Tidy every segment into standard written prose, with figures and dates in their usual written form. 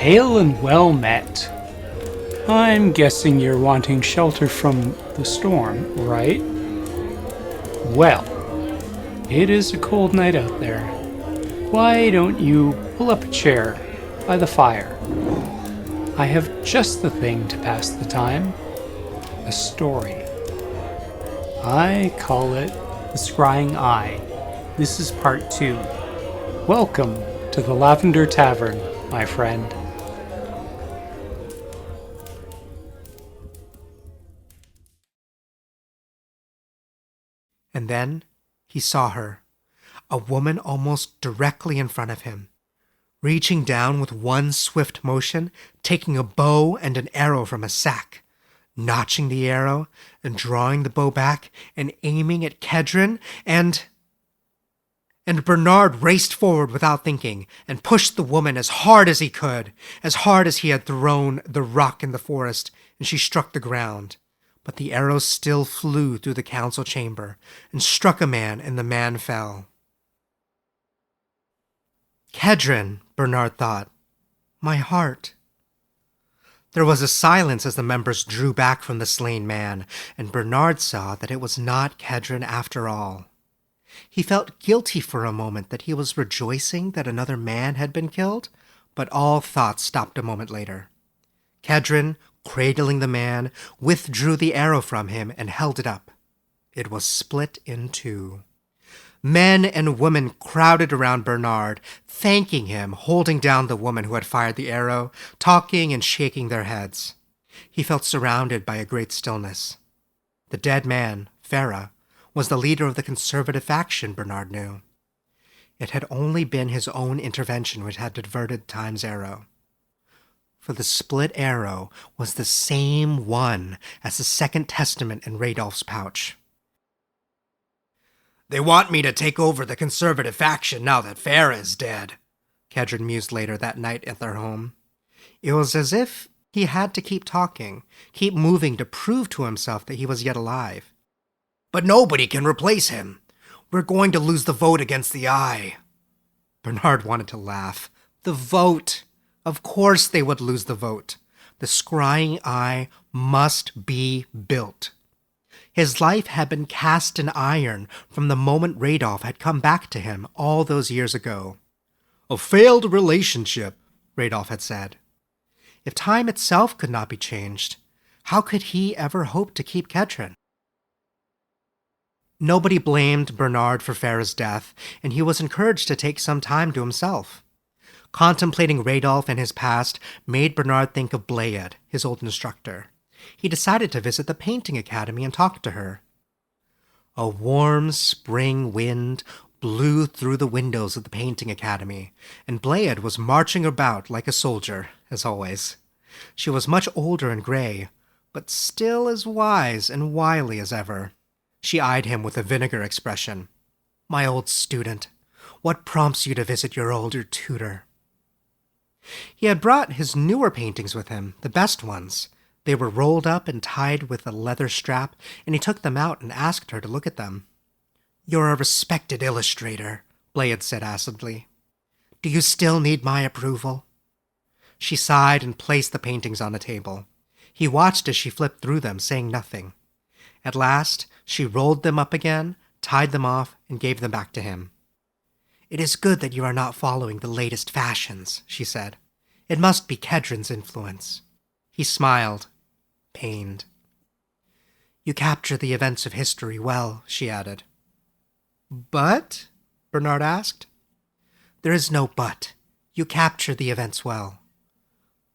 Hail and well met. I'm guessing you're wanting shelter from the storm, right? Well, it is a cold night out there. Why don't you pull up a chair by the fire? I have just the thing to pass the time. A story. I call it The Scrying Eye. This is part 2. Welcome to the Lavender Tavern, my friend. And then he saw her, a woman almost directly in front of him, reaching down with one swift motion, taking a bow and an arrow from a sack, notching the arrow and drawing the bow back and aiming at Kedron, and Bernard raced forward without thinking and pushed the woman as hard as he could, as hard as he had thrown the rock in the forest, and she struck the ground. But the arrow still flew through the council chamber and struck a man, and the man fell. Kedron, Bernard thought. My heart. There was a silence as the members drew back from the slain man, and Bernard saw that it was not Kedron after all. He felt guilty for a moment that he was rejoicing that another man had been killed, but all thoughts stopped a moment later. Kedron, cradling the man, withdrew the arrow from him and held it up. It was split in two. Men and women crowded around Bernard, thanking him, holding down the woman who had fired the arrow, talking and shaking their heads. He felt surrounded by a great stillness. The dead man, Firma, was the leader of the conservative faction, Bernard knew. It had only been his own intervention which had diverted Time's arrow. For the split arrow was the same one as the Second Testament in Radolf's pouch. They want me to take over the conservative faction now that Firma is dead, Kedron mused later that night at their home. It was as if he had to keep talking, keep moving to prove to himself that he was yet alive. But nobody can replace him. We're going to lose the vote against the Eye. Bernard wanted to laugh. The vote! Of course they would lose the vote. The Scrying Eye must be built. His life had been cast in iron from the moment Radolf had come back to him all those years ago. A failed relationship, Radolf had said. If time itself could not be changed, how could he ever hope to keep Kedron? Nobody blamed Bernard for Firma's death, and he was encouraged to take some time to himself. Contemplating Radolf and his past made Bernard think of Blaiad, his old instructor. He decided to visit the painting academy and talk to her. A warm spring wind blew through the windows of the painting academy, and Blaiad was marching about like a soldier, as always. She was much older and gray, but still as wise and wily as ever. She eyed him with a vinegar expression. My old student, what prompts you to visit your older tutor? He had brought his newer paintings with him, the best ones. They were rolled up and tied with a leather strap, and he took them out and asked her to look at them. You're a respected illustrator, Blaiad said acidly. Do you still need my approval? She sighed and placed the paintings on a table. He watched as she flipped through them, saying nothing. At last, she rolled them up again, tied them off, and gave them back to him. It is good that you are not following the latest fashions, she said. It must be Kedron's influence. He smiled, pained. You capture the events of history well, she added. But? Bernard asked. There is no but. You capture the events well.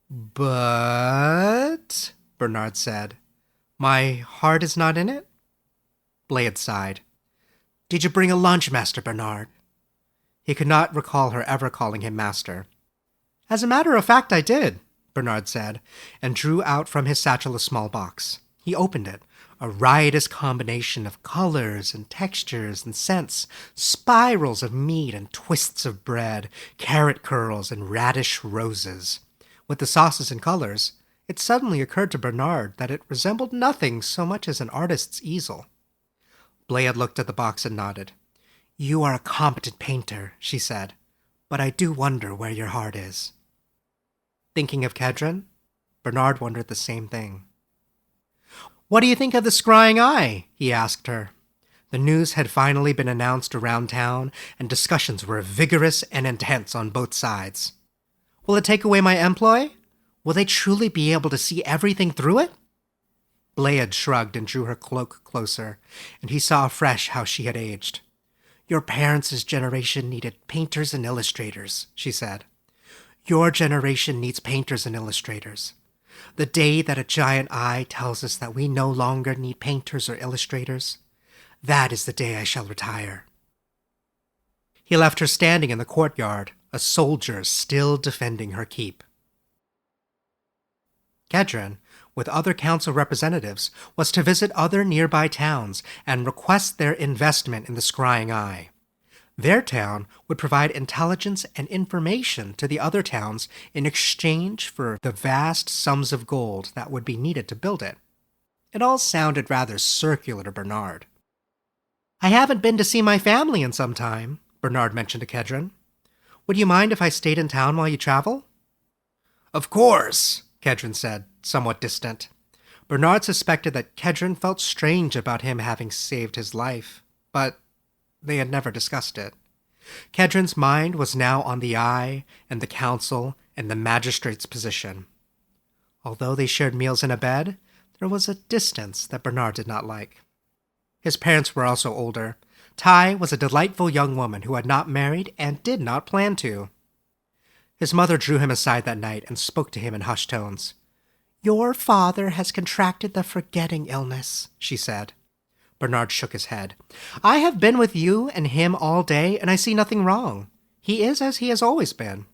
But? Bernard said. My heart is not in it? Blaiad sighed. Did you bring a lunch, Master Bernard? He could not recall her ever calling him master. As a matter of fact, I did, Bernard said, and drew out from his satchel a small box. He opened it, a riotous combination of colors and textures and scents, spirals of meat and twists of bread, carrot curls and radish roses. With the sauces and colors, it suddenly occurred to Bernard that it resembled nothing so much as an artist's easel. Blaiad looked at the box and nodded. You are a competent painter, she said, but I do wonder where your heart is. Thinking of Kedron, Bernard wondered the same thing. "What do you think of the scrying eye?" he asked her. The news had finally been announced around town, and discussions were vigorous and intense on both sides. "Will it take away my employ? Will they truly be able to see everything through it?" Blaiad shrugged and drew her cloak closer, and he saw afresh how she had aged. "Your parents' generation needed painters and illustrators," she said. "Your generation needs painters and illustrators. The day that a giant eye tells us that we no longer need painters or illustrators, that is the day I shall retire." He left her standing in the courtyard, a soldier still defending her keep. Kedron, with other council representatives, was to visit other nearby towns and request their investment in the scrying eye. Their town would provide intelligence and information to the other towns in exchange for the vast sums of gold that would be needed to build it. It all sounded rather circular to Bernard. "I haven't been to see my family in some time," Bernard mentioned to Kedron. "Would you mind if I stayed in town while you travel?" "Of course," Kedron said, somewhat distant. Bernard suspected that Kedron felt strange about him having saved his life, but they had never discussed it. Kedron's mind was now on the eye and the council and the magistrate's position. Although they shared meals in a bed, there was a distance that Bernard did not like. His parents were also older. Tai was a delightful young woman who had not married and did not plan to. His mother drew him aside that night and spoke to him in hushed tones. "Your father has contracted the forgetting illness," she said. Bernard shook his head. "I have been with you and him all day, and I see nothing wrong. He is as he has always been."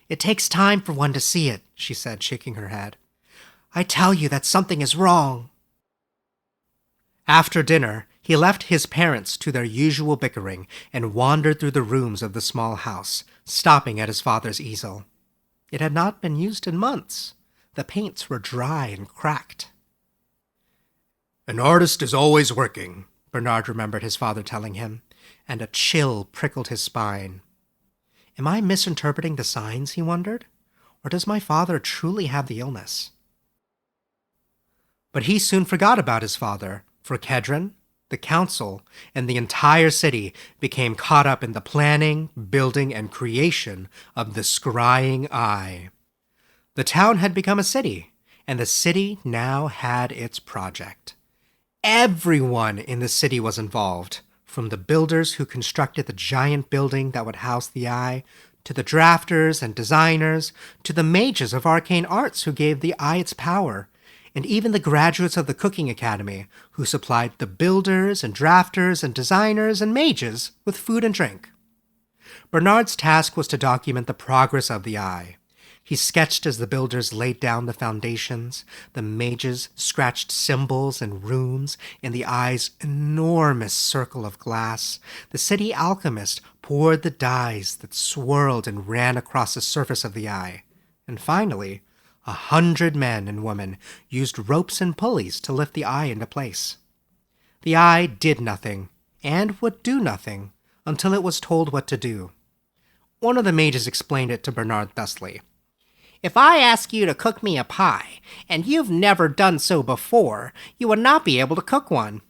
"It takes time for one to see it," she said, shaking her head. "I tell you that something is wrong." After dinner, he left his parents to their usual bickering and wandered through the rooms of the small house, stopping at his father's easel. It had not been used in months. The paints were dry and cracked. "An artist is always working," Bernard remembered his father telling him, and a chill prickled his spine. Am I misinterpreting the signs, he wondered, or does my father truly have the illness? But he soon forgot about his father, for Kedron, the council, and the entire city became caught up in the planning, building, and creation of the Scrying Eye. The town had become a city, and the city now had its project. Everyone in the city was involved, from the builders who constructed the giant building that would house the eye, to the drafters and designers, to the mages of arcane arts who gave the eye its power, and even the graduates of the cooking academy who supplied the builders and drafters and designers and mages with food and drink. Bernard's task was to document the progress of the eye. He sketched as the builders laid down the foundations, the mages scratched symbols and runes in the eye's enormous circle of glass, the city alchemist poured the dyes that swirled and ran across the surface of the eye, and finally, 100 men and women used ropes and pulleys to lift the eye into place. The eye did nothing, and would do nothing, until it was told what to do. One of the mages explained it to Bernard thusly. "If I ask you to cook me a pie, and you've never done so before, you would not be able to cook one.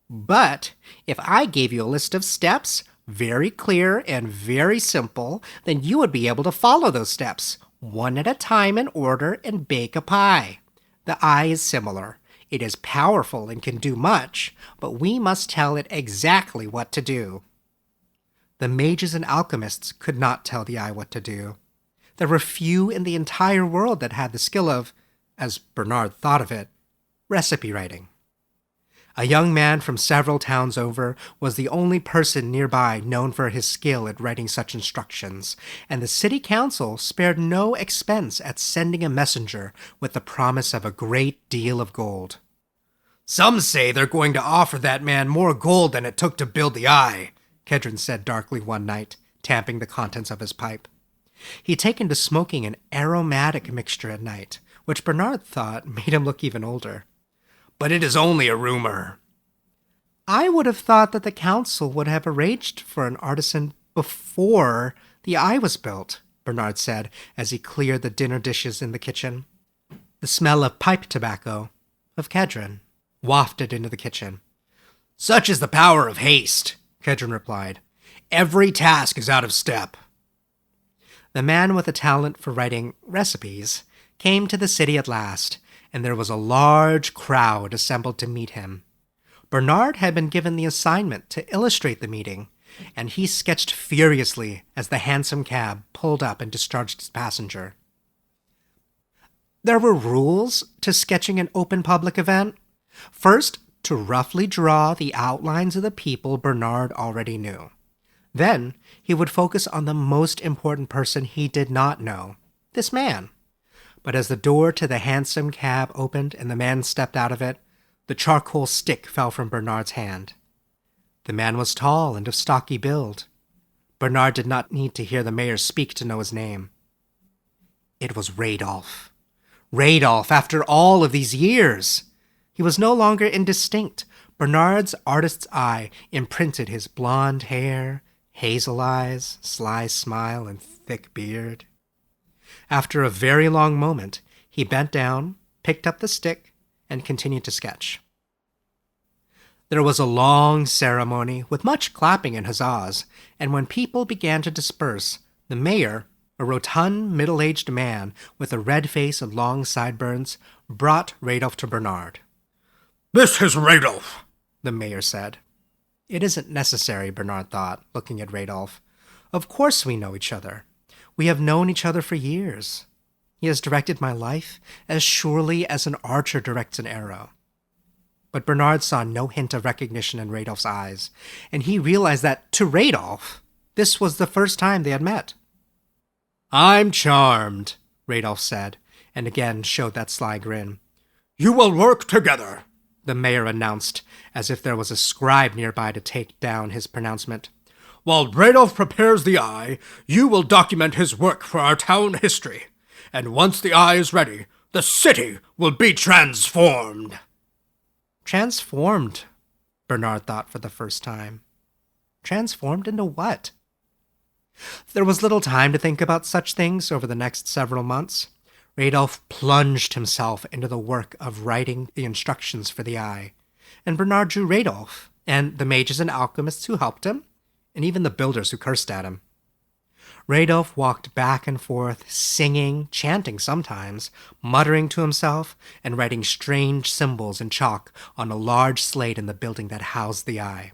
But if I gave you a list of steps, very clear and very simple, then you would be able to follow those steps, one at a time in order, and bake a pie. The eye is similar. It is powerful and can do much, but we must tell it exactly what to do." The mages and alchemists could not tell the eye what to do. There were few in the entire world that had the skill of, as Bernard thought of it, recipe writing. A young man from several towns over was the only person nearby known for his skill at writing such instructions, and the city council spared no expense at sending a messenger with the promise of a great deal of gold. "Some say they're going to offer that man more gold than it took to build the eye," Kedron said darkly one night, tamping the contents of his pipe. He'd taken to smoking an aromatic mixture at night, which Bernard thought made him look even older. "But it is only a rumor." "I would have thought that the council would have arranged for an artisan before the eye was built," Bernard said as he cleared the dinner dishes in the kitchen. The smell of pipe tobacco, of Kedron, wafted into the kitchen. "Such is the power of haste," Kedron replied. "Every task is out of step." The man with a talent for writing recipes came to the city at last, and there was a large crowd assembled to meet him. Bernard had been given the assignment to illustrate the meeting, and he sketched furiously as the hansom cab pulled up and discharged its passenger. There were rules to sketching an open public event. First, to roughly draw the outlines of the people Bernard already knew. Then, he would focus on the most important person he did not know, this man. But as the door to the hansom cab opened and the man stepped out of it, the charcoal stick fell from Bernard's hand. The man was tall and of stocky build. Bernard did not need to hear the mayor speak to know his name. It was Radolf. Radolf, after all of these years! He was no longer indistinct. Bernard's artist's eye imprinted his blonde hair, hazel eyes, sly smile, and thick beard. After a very long moment, he bent down, picked up the stick, and continued to sketch. There was a long ceremony with much clapping and huzzas, and when people began to disperse, the mayor, a rotund, middle-aged man with a red face and long sideburns, brought Radolf to Bernard. "This is Radolf," the mayor said. "It isn't necessary," Bernard thought, looking at Radolf. "Of course we know each other. We have known each other for years. He has directed my life as surely as an archer directs an arrow." But Bernard saw no hint of recognition in Radolf's eyes, and he realized that, to Radolf, this was the first time they had met. "I'm charmed," Radolf said, and again showed that sly grin. "You will work together," the mayor announced, as if there was a scribe nearby to take down his pronouncement. "While Radolf prepares the eye, you will document his work for our town history, and once the eye is ready, the city will be transformed." Transformed, Bernard thought for the first time. Transformed into what? There was little time to think about such things over the next several months. Radolf plunged himself into the work of writing the instructions for the eye, and Bernard drew Radolf, and the mages and alchemists who helped him, and even the builders who cursed at him. Radolf walked back and forth, singing, chanting sometimes, muttering to himself, and writing strange symbols in chalk on a large slate in the building that housed the eye.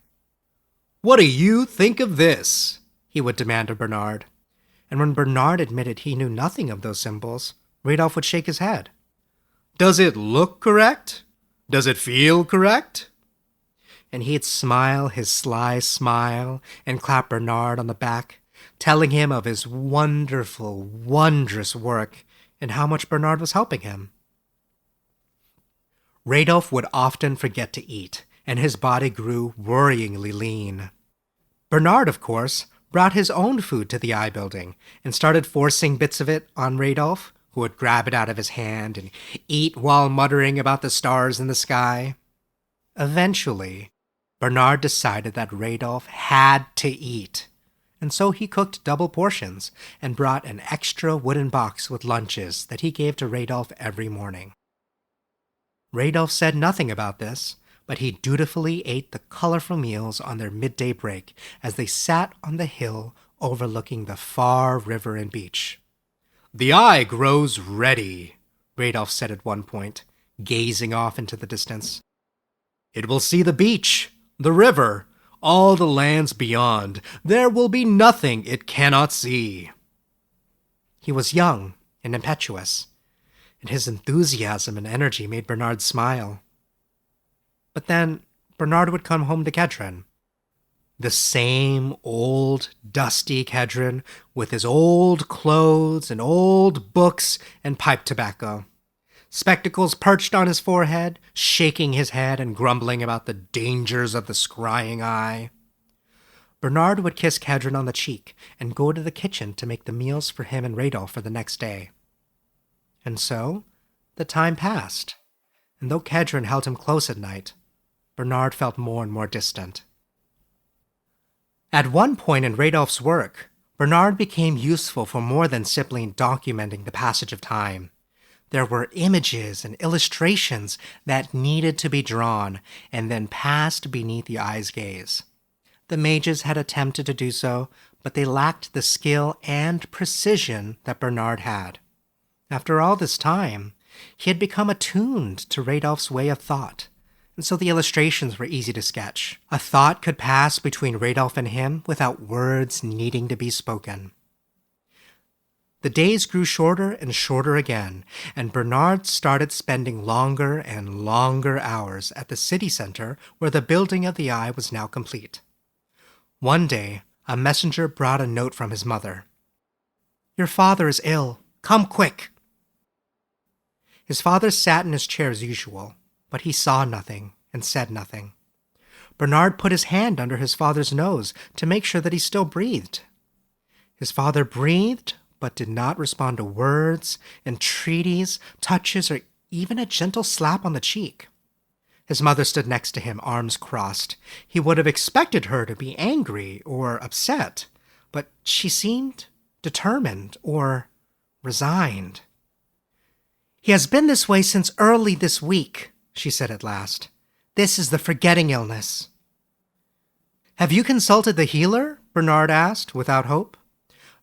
"What do you think of this?" he would demand of Bernard. And when Bernard admitted he knew nothing of those symbols, Radolf would shake his head. "Does it look correct? Does it feel correct?" And he'd smile his sly smile and clap Bernard on the back, telling him of his wonderful, wondrous work and how much Bernard was helping him. Radolf would often forget to eat, and his body grew worryingly lean. Bernard, of course, brought his own food to the eye building and started forcing bits of it on Radolf, who would grab it out of his hand and eat while muttering about the stars in the sky. Eventually, Bernard decided that Radolf had to eat, and so he cooked double portions and brought an extra wooden box with lunches that he gave to Radolf every morning. Radolf said nothing about this, but he dutifully ate the colorful meals on their midday break as they sat on the hill overlooking the far river and beach. "The eye grows ready," Radolf said at one point, gazing off into the distance. "It will see the beach, the river, all the lands beyond. There will be nothing it cannot see." He was young and impetuous, and his enthusiasm and energy made Bernard smile. But then Bernard would come home to Kedron. The same old, dusty Kedron, with his old clothes and old books and pipe tobacco. Spectacles perched on his forehead, shaking his head and grumbling about the dangers of the scrying eye. Bernard would kiss Kedron on the cheek and go to the kitchen to make the meals for him and Radolf for the next day. And so, the time passed, and though Kedron held him close at night, Bernard felt more and more distant. At one point in Radolf's work, Bernard became useful for more than simply documenting the passage of time. There were images and illustrations that needed to be drawn and then passed beneath the eye's gaze. The mages had attempted to do so, but they lacked the skill and precision that Bernard had. After all this time, he had become attuned to Radolf's way of thought, and so the illustrations were easy to sketch. A thought could pass between Radolf and him without words needing to be spoken. The days grew shorter and shorter again, and Bernard started spending longer and longer hours at the city center where the building of the eye was now complete. One day, a messenger brought a note from his mother. "Your father is ill. Come quick." His father sat in his chair as usual, but he saw nothing and said nothing. Bernard put his hand under his father's nose to make sure that he still breathed. His father breathed, but did not respond to words, entreaties, touches, or even a gentle slap on the cheek. His mother stood next to him, arms crossed. He would have expected her to be angry or upset, but she seemed determined or resigned. "He has been this way since early this week," she said at last. "This is the forgetting illness." "Have you consulted the healer?" Bernard asked, without hope.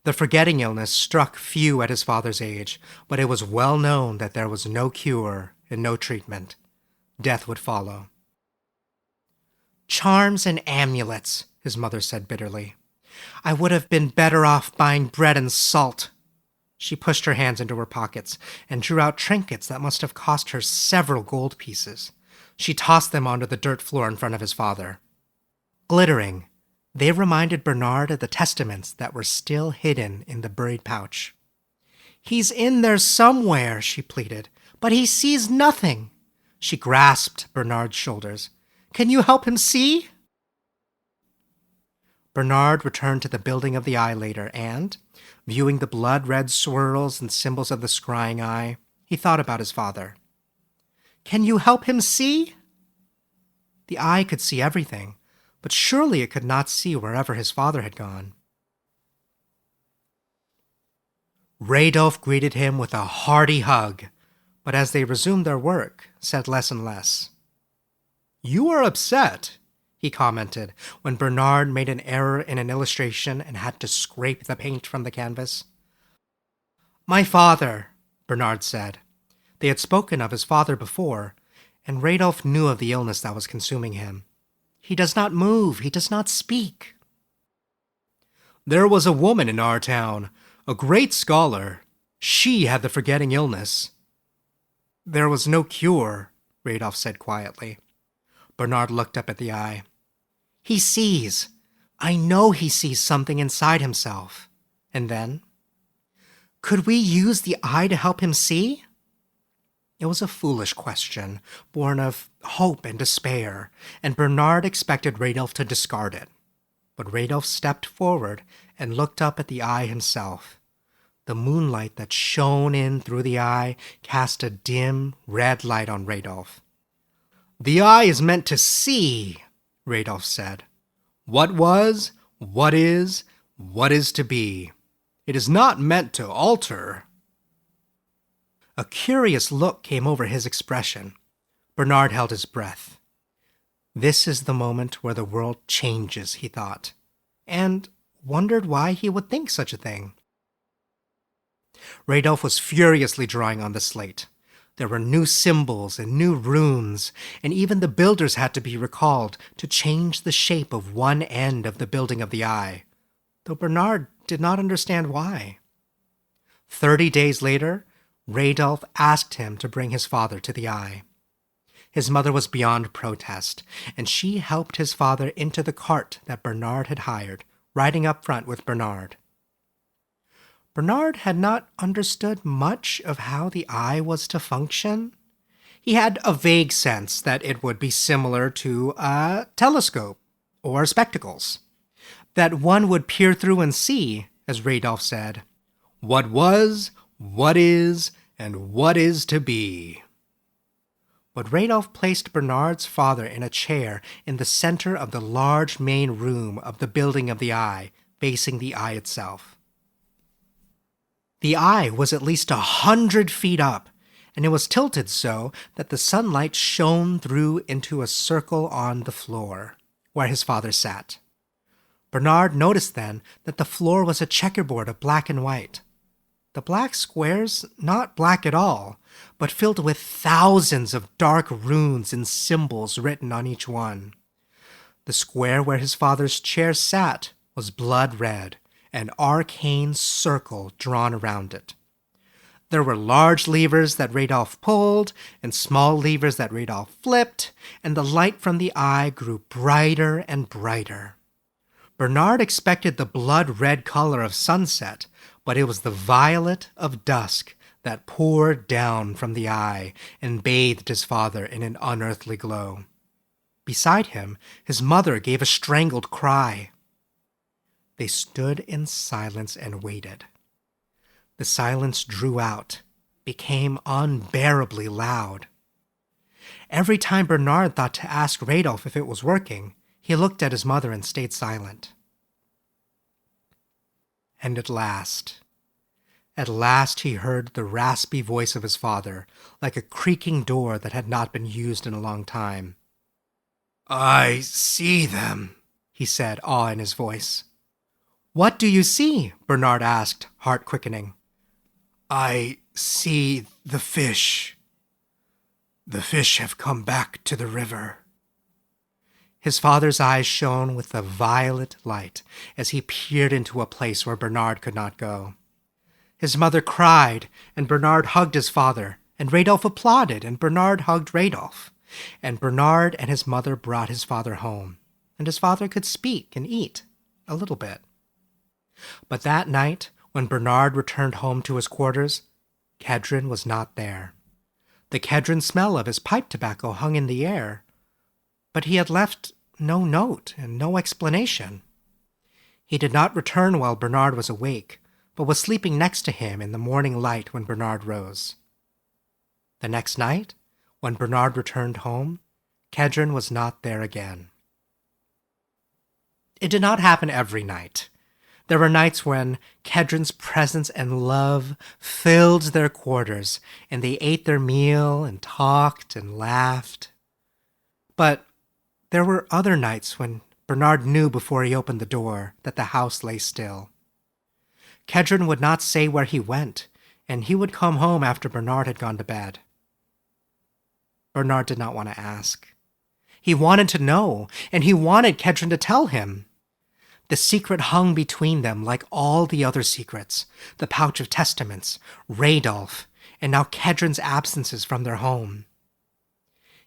The forgetting illness struck few at his father's age, but it was well known that there was no cure and no treatment. Death would follow. "Charms and amulets," his mother said bitterly. "I would have been better off buying bread and salt." She pushed her hands into her pockets and drew out trinkets that must have cost her several gold pieces. She tossed them onto the dirt floor in front of his father. Glittering, they reminded Bernard of the testaments that were still hidden in the buried pouch. "He's in there somewhere," she pleaded, "but he sees nothing." She grasped Bernard's shoulders. "Can you help him see?" Bernard returned to the building of the eye later and, viewing the blood-red swirls and symbols of the scrying eye, he thought about his father. "Can you help him see?" The eye could see everything, but surely it could not see wherever his father had gone. Radolf greeted him with a hearty hug, but as they resumed their work, said less and less. "You are upset," he commented when Bernard made an error in an illustration and had to scrape the paint from the canvas. "My father," Bernard said. They had spoken of his father before, and Radolf knew of the illness that was consuming him. "He does not move. He does not speak." "There was a woman in our town, a great scholar. She had the forgetting illness." "There was no cure," Radolf said quietly. Bernard looked up at the eye. "He sees. I know he sees something inside himself." And then, "Could we use the eye to help him see?" It was a foolish question, born of hope and despair, and Bernard expected Radolf to discard it. But Radolf stepped forward and looked up at the eye himself. The moonlight that shone in through the eye cast a dim, red light on Radolf. "The eye is meant to see," Radolf said. "What was, what is to be. It is not meant to alter." A curious look came over his expression. Bernard held his breath. This is the moment where the world changes, he thought, and wondered why he would think such a thing. Radolf was furiously drawing on the slate. There were new symbols and new runes, and even the builders had to be recalled to change the shape of one end of the building of the eye, though Bernard did not understand why. 30 days later, Radolf asked him to bring his father to the eye. His mother was beyond protest, and she helped his father into the cart that Bernard had hired, riding up front with Bernard. Bernard had not understood much of how the eye was to function. He had a vague sense that it would be similar to a telescope or spectacles, that one would peer through and see, as Radolf said, "What was, what is to be." But Radolf placed Bernard's father in a chair in the center of the large main room of the building of the eye, facing the eye itself. The eye was at least 100 feet up, and it was tilted so that the sunlight shone through into a circle on the floor, where his father sat. Bernard noticed then that the floor was a checkerboard of black and white. The black squares not black at all, but filled with thousands of dark runes and symbols written on each one. The square where his father's chair sat was blood red, an arcane circle drawn around it. There were large levers that Radolf pulled, and small levers that Radolf flipped, and the light from the eye grew brighter and brighter. Bernard expected the blood-red color of sunset, but it was the violet of dusk that poured down from the eye and bathed his father in an unearthly glow. Beside him, his mother gave a strangled cry. They stood in silence and waited. The silence drew out, became unbearably loud. Every time Bernard thought to ask Radolf if it was working, he looked at his mother and stayed silent. And at last he heard the raspy voice of his father, like a creaking door that had not been used in a long time. "I see them," he said, awe in his voice. "What do you see?" Bernard asked, heart quickening. "I see the fish. The fish have come back to the river." His father's eyes shone with a violet light as he peered into a place where Bernard could not go. His mother cried, and Bernard hugged his father, and Radolf applauded, and Bernard hugged Radolf. And Bernard and his mother brought his father home, and his father could speak and eat a little bit. But that night, when Bernard returned home to his quarters, Kedron was not there. The Kedron smell of his pipe tobacco hung in the air, but he had left no note and no explanation. He did not return while Bernard was awake, but was sleeping next to him in the morning light when Bernard rose. The next night, when Bernard returned home, Kedron was not there again. It did not happen every night. There were nights when Kedron's presence and love filled their quarters, and they ate their meal and talked and laughed. But there were other nights when Bernard knew before he opened the door that the house lay still. Kedron would not say where he went, and he would come home after Bernard had gone to bed. Bernard did not want to ask. He wanted to know, and he wanted Kedron to tell him. The secret hung between them like all the other secrets, the pouch of testaments, Radolf, and now Kedron's absences from their home.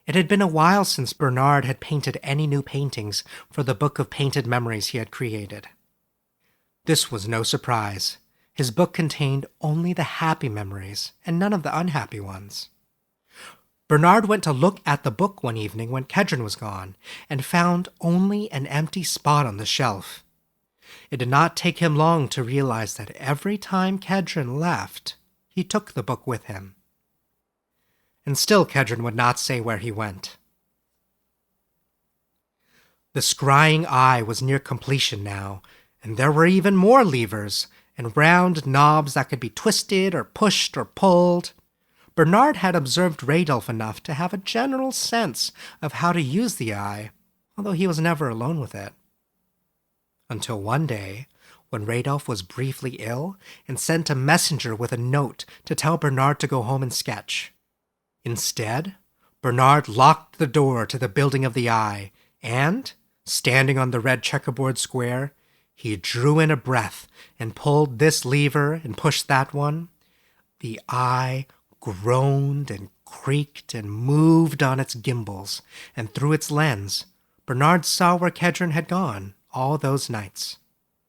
It had been a while since Bernard had painted any new paintings for the book of painted memories he had created. This was no surprise. His book contained only the happy memories and none of the unhappy ones. Bernard went to look at the book one evening when Kedron was gone and found only an empty spot on the shelf. It did not take him long to realize that every time Kedron left, he took the book with him. And still Kedron would not say where he went. The scrying eye was near completion now, and there were even more levers and round knobs that could be twisted or pushed or pulled. Bernard had observed Radolf enough to have a general sense of how to use the eye, although he was never alone with it. Until one day, when Radolf was briefly ill and sent a messenger with a note to tell Bernard to go home and sketch. Instead, Bernard locked the door to the building of the eye, and, standing on the red checkerboard square, he drew in a breath and pulled this lever and pushed that one. The eye groaned and creaked and moved on its gimbals, and through its lens, Bernard saw where Kedron had gone all those nights,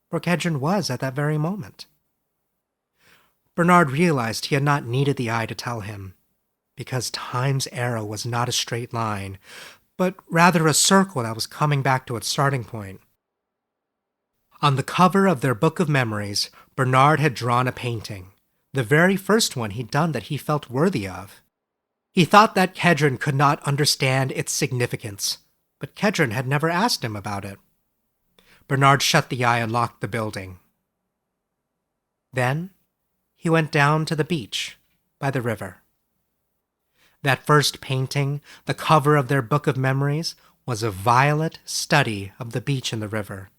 where Kedron was at that very moment. Bernard realized he had not needed the eye to tell him, because time's arrow was not a straight line, but rather a circle that was coming back to its starting point. On the cover of their book of memories, Bernard had drawn a painting, the very first one he'd done that he felt worthy of. He thought that Kedron could not understand its significance, but Kedron had never asked him about it. Bernard shut the eye and locked the building. Then he went down to the beach by the river. That first painting, the cover of their book of memories, was a violet study of the beach and the river.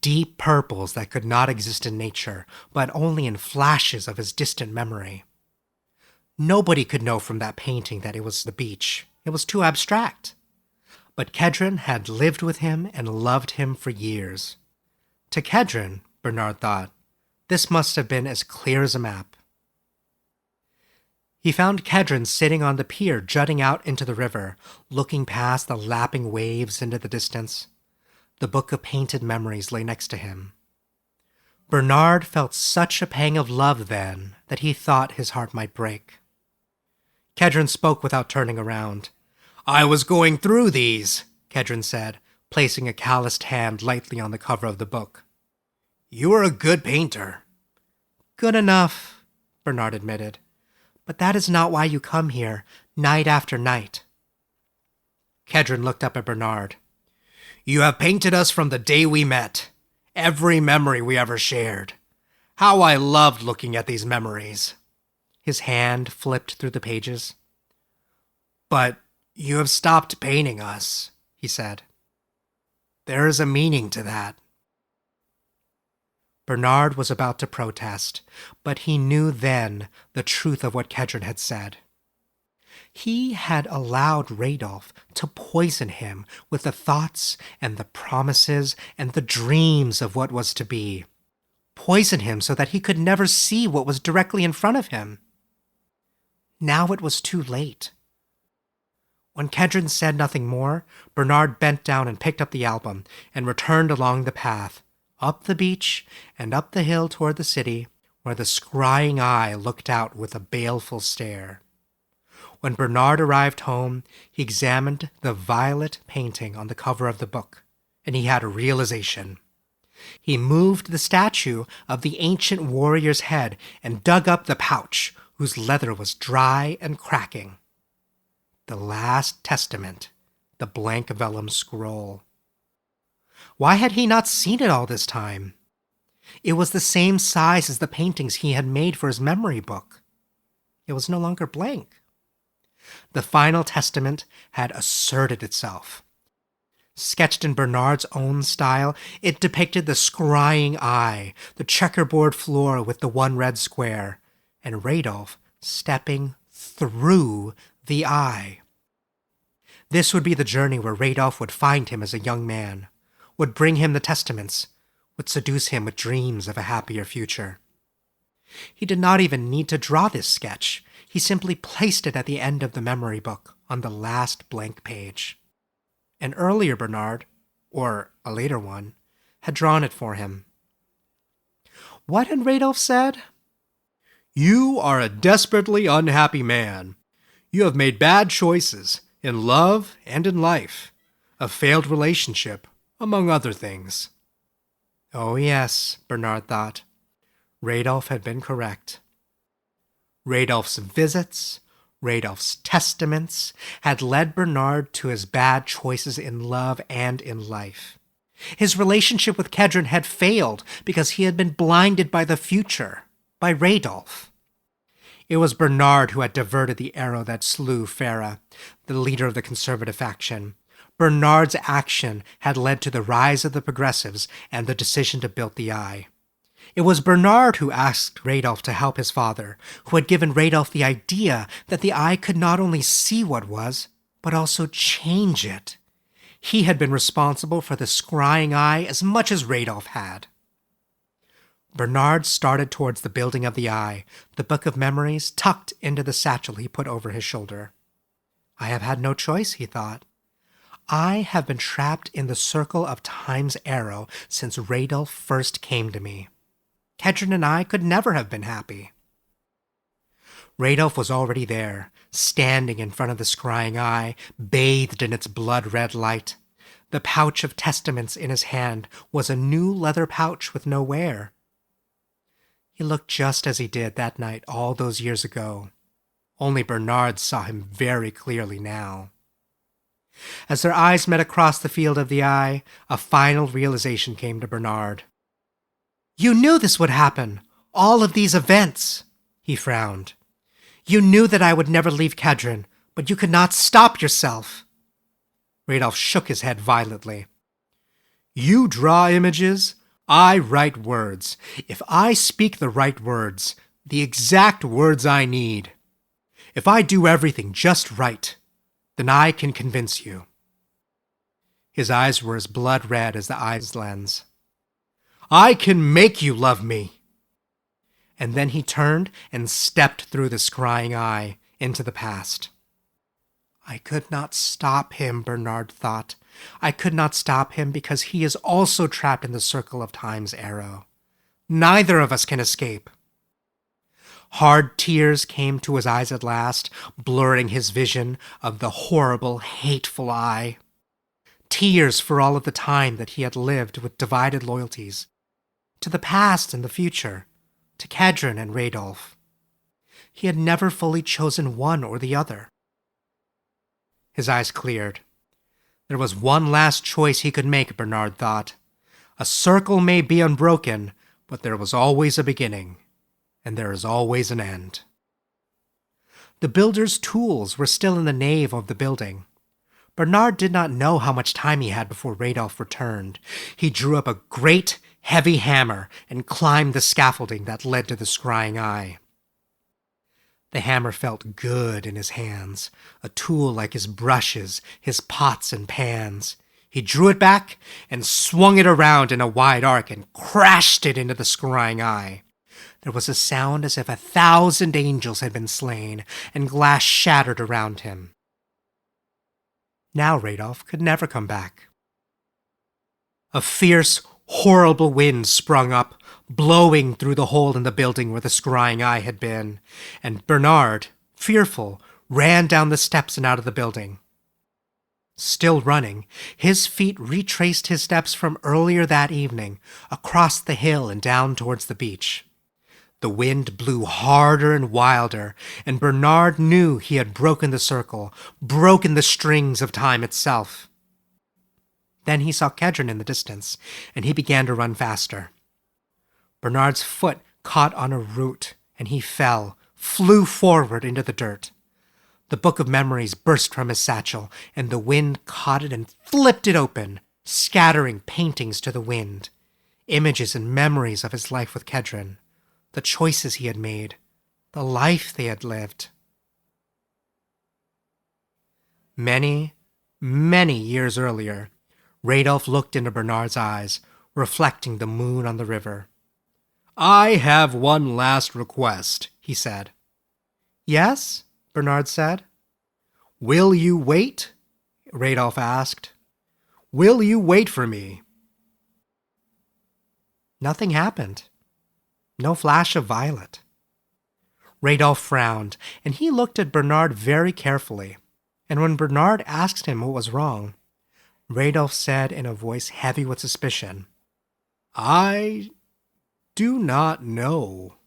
Deep purples that could not exist in nature, but only in flashes of his distant memory. Nobody could know from that painting that it was the beach. It was too abstract. But Kedron had lived with him and loved him for years. To Kedron, Bernard thought, this must have been as clear as a map. He found Kedron sitting on the pier jutting out into the river, looking past the lapping waves into the distance. The book of painted memories lay next to him. Bernard felt such a pang of love then that he thought his heart might break. Kedron spoke without turning around. "I was going through these," Kedron said, placing a calloused hand lightly on the cover of the book. "You are a good painter." "Good enough," Bernard admitted. "But that is not why you come here, night after night." Kedron looked up at Bernard. "You have painted us from the day we met, every memory we ever shared. How I loved looking at these memories." His hand flipped through the pages. "But you have stopped painting us," he said. "There is a meaning to that." Bernard was about to protest, but he knew then the truth of what Kedron had said. He had allowed Radolf to poison him with the thoughts and the promises and the dreams of what was to be. Poison him so that he could never see what was directly in front of him. Now it was too late. When Kedron said nothing more, Bernard bent down and picked up the album and returned along the path, up the beach and up the hill toward the city, where the scrying eye looked out with a baleful stare. When Bernard arrived home, he examined the violet painting on the cover of the book, and he had a realization. He moved the statue of the ancient warrior's head and dug up the pouch, whose leather was dry and cracking. The Last Testament, the blank vellum scroll. Why had he not seen it all this time? It was the same size as the paintings he had made for his memory book. It was no longer blank. The final testament had asserted itself. Sketched in Bernard's own style, it depicted the scrying eye, the checkerboard floor with the one red square, and Radolf stepping through the eye. This would be the journey where Radolf would find him as a young man, would bring him the testaments, would seduce him with dreams of a happier future. He did not even need to draw this sketch. He simply placed it at the end of the memory book on the last blank page. An earlier Bernard, or a later one, had drawn it for him. What had Radolf said? "You are a desperately unhappy man. You have made bad choices in love and in life, a failed relationship, among other things." Oh yes, Bernard thought. Radolf had been correct. Radolf's visits, Radolf's testaments, had led Bernard to his bad choices in love and in life. His relationship with Kedron had failed because he had been blinded by the future, by Radolf. It was Bernard who had diverted the arrow that slew Firma, the leader of the conservative faction. Bernard's action had led to the rise of the progressives and the decision to build the Eye. It was Bernard who asked Radolf to help his father, who had given Radolf the idea that the Eye could not only see what was, but also change it. He had been responsible for the scrying eye as much as Radolf had. Bernard started towards the building of the Eye, the book of memories tucked into the satchel he put over his shoulder. I have had no choice, he thought. I have been trapped in the circle of time's arrow since Radolf first came to me. Kedron and I could never have been happy. Radolf was already there, standing in front of the scrying eye, bathed in its blood-red light. The pouch of testaments in his hand was a new leather pouch with no wear. He looked just as he did that night all those years ago. Only Bernard saw him very clearly now. As their eyes met across the field of the eye, a final realization came to Bernard. "You knew this would happen, all of these events," he frowned. "You knew that I would never leave Kedron, but you could not stop yourself." Radolf shook his head violently. "You draw images, I write words. If I speak the right words, the exact words I need, if I do everything just right, then I can convince you." His eyes were as blood red as the eye's lens. "I can make you love me." And then he turned and stepped through the scrying eye into the past. I could not stop him, Bernard thought. I could not stop him because he is also trapped in the circle of time's arrow. Neither of us can escape. Hard tears came to his eyes at last, blurring his vision of the horrible, hateful eye. Tears for all of the time that he had lived with divided loyalties, to the past and the future, to Kedron and Radolf. He had never fully chosen one or the other. His eyes cleared. There was one last choice he could make, Bernard thought. A circle may be unbroken, but there was always a beginning, and there is always an end. The builder's tools were still in the nave of the building. Bernard did not know how much time he had before Radolf returned. He drew up a great, heavy hammer and climbed the scaffolding that led to the scrying eye. The hammer felt good in his hands, a tool like his brushes, his pots and pans. He drew it back and swung it around in a wide arc and crashed it into the scrying eye. There was a sound as if 1,000 angels had been slain, and glass shattered around him. Now Radolf could never come back. A fierce, horrible wind sprung up, blowing through the hole in the building where the scrying eye had been, and Bernard, fearful, ran down the steps and out of the building. Still running, his feet retraced his steps from earlier that evening, across the hill and down towards the beach. The wind blew harder and wilder, and Bernard knew he had broken the circle, broken the strings of time itself. Then he saw Kedron in the distance, and he began to run faster. Bernard's foot caught on a root, and he flew forward into the dirt. The book of memories burst from his satchel, and the wind caught it and flipped it open, scattering paintings to the wind, images and memories of his life with Kedron, the choices he had made, the life they had lived. Many, many years earlier, Radolf looked into Bernard's eyes, reflecting the moon on the river. "I have one last request," he said. "Yes?" Bernard said. "Will you wait?" Radolf asked. "Will you wait for me?" Nothing happened. No flash of violet. Radolf frowned, and he looked at Bernard very carefully. And when Bernard asked him what was wrong, Radolf said in a voice heavy with suspicion, "I do not know."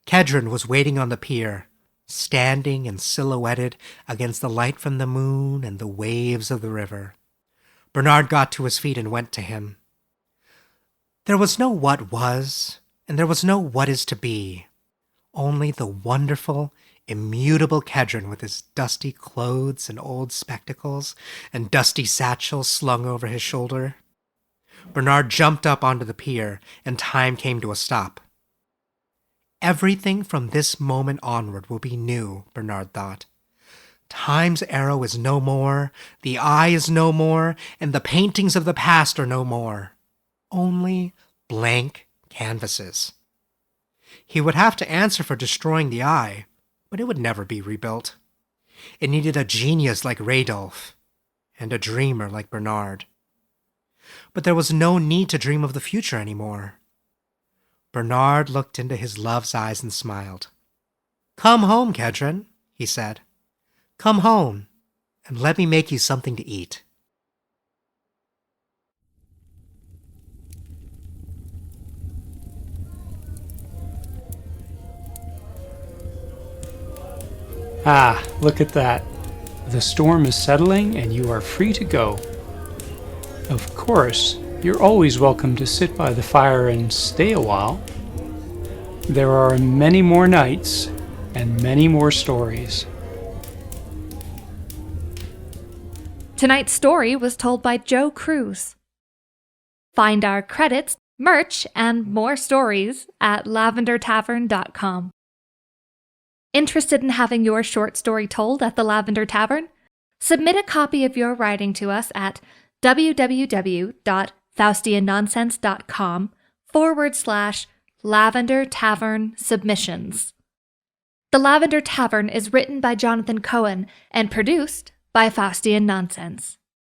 Kedron was waiting on the pier, standing and silhouetted against the light from the moon and the waves of the river. Bernard got to his feet and went to him. There was no what was, and there was no what is to be, only the wonderful, immutable Kedron with his dusty clothes and old spectacles and dusty satchel slung over his shoulder. Bernard jumped up onto the pier, and time came to a stop. Everything from this moment onward will be new, Bernard thought. Time's arrow is no more, the eye is no more, and the paintings of the past are no more. Only blank canvases. He would have to answer for destroying the eye, but it would never be rebuilt. It needed a genius like Radolf, and a dreamer like Bernard. But there was no need to dream of the future anymore. Bernard looked into his love's eyes and smiled. "Come home, Kedron," he said. "Come home, and let me make you something to eat." Ah, look at that. The storm is settling and you are free to go. Of course, you're always welcome to sit by the fire and stay a while. There are many more nights and many more stories. Tonight's story was told by Joe Cruz. Find our credits, merch, and more stories at lavendertavern.com. Interested in having your short story told at the Lavender Tavern? Submit a copy of your writing to us at www.faustiannonsense.com/Lavender Tavern Submissions. The Lavender Tavern is written by Jonathan Cohen and produced by Faustian Nonsense.